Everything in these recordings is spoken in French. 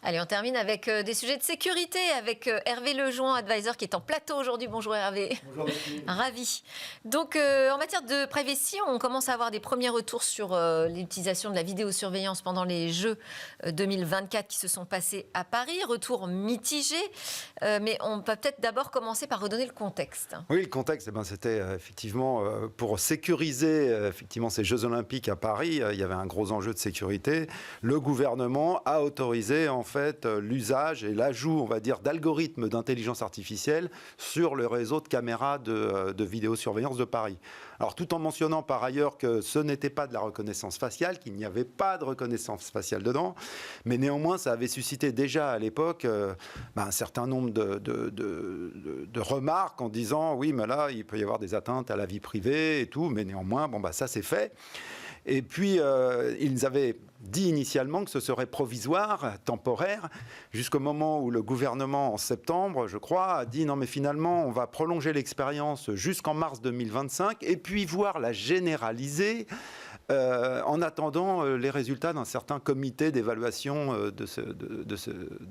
Allez, on termine avec des sujets de sécurité avec Hervé Lejoint, advisor, qui est en plateau aujourd'hui. Bonjour Hervé. Bonjour Lucie. Ravi. Donc, en matière de privacy, on commence à avoir des premiers retours sur l'utilisation de la vidéosurveillance pendant les Jeux 2024 qui se sont passés à Paris. Retour mitigé, mais on peut peut-être d'abord commencer par redonner le contexte. Oui, le contexte, c'était effectivement pour sécuriser effectivement ces Jeux Olympiques à Paris. Il y avait un gros enjeu de sécurité. Le gouvernement a autorisé en fait l'usage et l'ajout, on va dire, d'algorithmes d'intelligence artificielle sur le réseau de caméras de vidéosurveillance de Paris. Alors, tout en mentionnant par ailleurs que ce n'était pas de la reconnaissance faciale, qu'il n'y avait pas de reconnaissance faciale dedans, mais néanmoins, ça avait suscité déjà à l'époque un certain nombre de remarques en disant oui, mais là, il peut y avoir des atteintes à la vie privée et tout, mais néanmoins, ça c'est fait. Et puis, ils avaient dit initialement que ce serait provisoire, temporaire, jusqu'au moment où le gouvernement, en septembre, je crois, a dit non mais finalement, on va prolonger l'expérience jusqu'en mars 2025 et puis voir la généraliser en attendant les résultats d'un certain comité d'évaluation de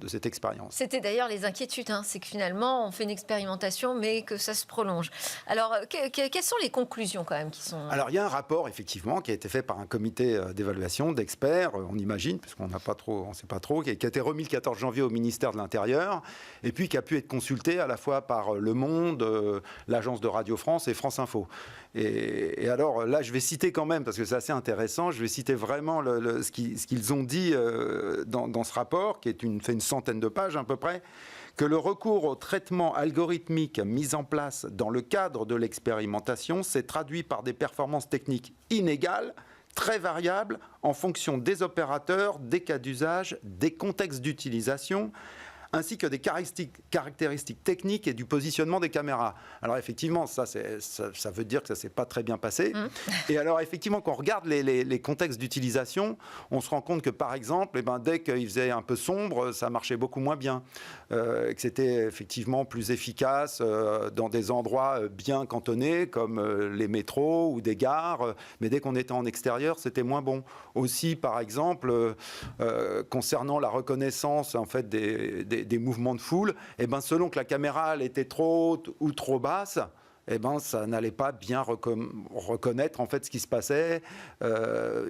cette expérience. C'était d'ailleurs les inquiétudes, c'est que finalement, on fait une expérimentation, mais que ça se prolonge. Alors, quelles sont les conclusions quand même qui sont... Alors, il y a un rapport, effectivement, qui a été fait par un comité d'évaluation d'experts, on imagine, puisqu'on n'a pas trop, on ne sait pas trop, qui a été remis le 14 janvier au ministère de l'Intérieur, et puis qui a pu être consulté à la fois par Le Monde, l'agence de Radio France et France Info. Et alors, là, je vais citer quand même, parce que c'est assez intéressant, je vais citer vraiment ce qu'ils ont dit dans ce rapport, qui fait une centaine de pages à peu près, que le recours au traitement algorithmique mis en place dans le cadre de l'expérimentation s'est traduit par des performances techniques inégales, très variables, en fonction des opérateurs, des cas d'usage, des contextes d'utilisation, ainsi que des caractéristiques techniques et du positionnement des caméras. Alors effectivement, ça veut dire que ça ne s'est pas très bien passé. Et alors effectivement, quand on regarde les contextes d'utilisation, on se rend compte que par exemple, dès qu'il faisait un peu sombre, ça marchait beaucoup moins bien. Que c'était effectivement plus efficace dans des endroits bien cantonnés, comme les métros ou des gares. Mais dès qu'on était en extérieur, c'était moins bon. Aussi, par exemple, concernant la reconnaissance en fait, des mouvements de foule, selon que la caméra elle était trop haute ou trop basse, ça n'allait pas bien reconnaître en fait ce qui se passait.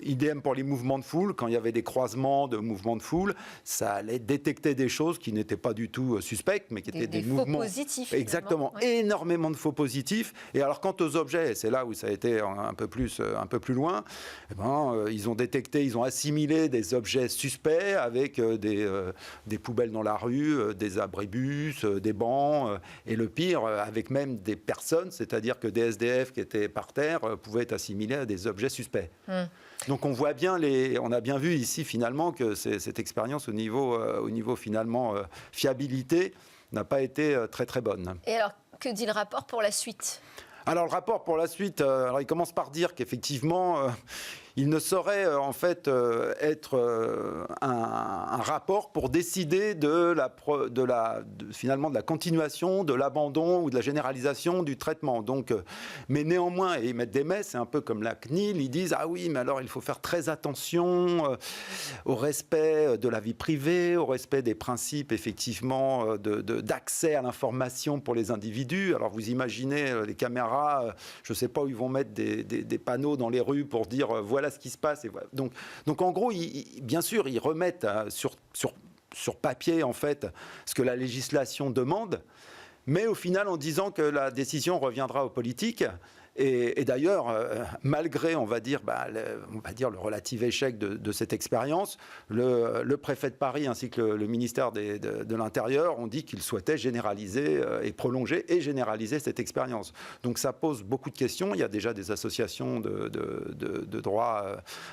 Idem pour les mouvements de foule, quand il y avait des croisements de mouvements de foule, ça allait détecter des choses qui n'étaient pas du tout suspectes, mais qui étaient des mouvements faux positifs. Exactement, oui. Énormément de faux positifs. Et alors quant aux objets, c'est là où ça a été un peu plus loin. Ils ont détecté, ils ont assimilé des objets suspects avec des poubelles dans la rue, des abribus, des bancs, et le pire, avec même des personnes. C'est-à-dire que des SDF qui étaient par terre pouvaient être assimilés à des objets suspects. Donc on voit bien, on a bien vu ici finalement que cette expérience au niveau finalement fiabilité n'a pas été très très bonne. Et alors, que dit le rapport pour la suite ? Alors le rapport pour la suite, il commence par dire qu'effectivement, il ne saurait en fait être un rapport pour décider finalement de la continuation, de l'abandon ou de la généralisation du traitement. Donc, mais néanmoins, et ils mettent des mais, c'est un peu comme la CNIL, ils disent ah oui, mais alors il faut faire très attention au respect de la vie privée, au respect des principes effectivement d'accès à l'information pour les individus. Alors vous imaginez les caméras, je ne sais pas où ils vont mettre des panneaux dans les rues pour dire voilà ce qui se passe. Et voilà. Donc en gros, bien sûr, ils remettent sur papier en fait ce que la législation demande, mais au final en disant que la décision reviendra aux politiques. Et d'ailleurs, malgré, on va dire, le relatif échec de cette expérience, le préfet de Paris ainsi que le ministère de l'Intérieur ont dit qu'ils souhaitaient généraliser et prolonger et généraliser cette expérience. Donc ça pose beaucoup de questions. Il y a déjà des associations de droit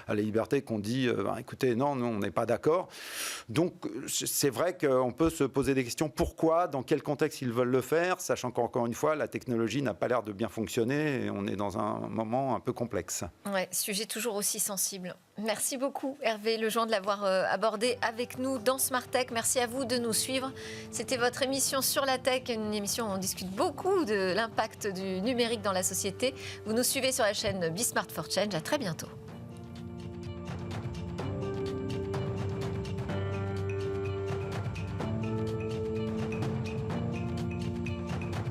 à la liberté qui ont dit écoutez, non, on n'est pas d'accord. Donc c'est vrai qu'on peut se poser des questions. Pourquoi ? Dans quel contexte ils veulent le faire ? Sachant qu'encore une fois, la technologie n'a pas l'air de bien fonctionner. On est dans un moment un peu complexe. Ouais, sujet toujours aussi sensible. Merci beaucoup Hervé Lejoint de l'avoir abordé avec nous dans Smart Tech. Merci à vous de nous suivre. C'était votre émission sur la tech, une émission où on discute beaucoup de l'impact du numérique dans la société. Vous nous suivez sur la chaîne Be Smart for Change. À très bientôt.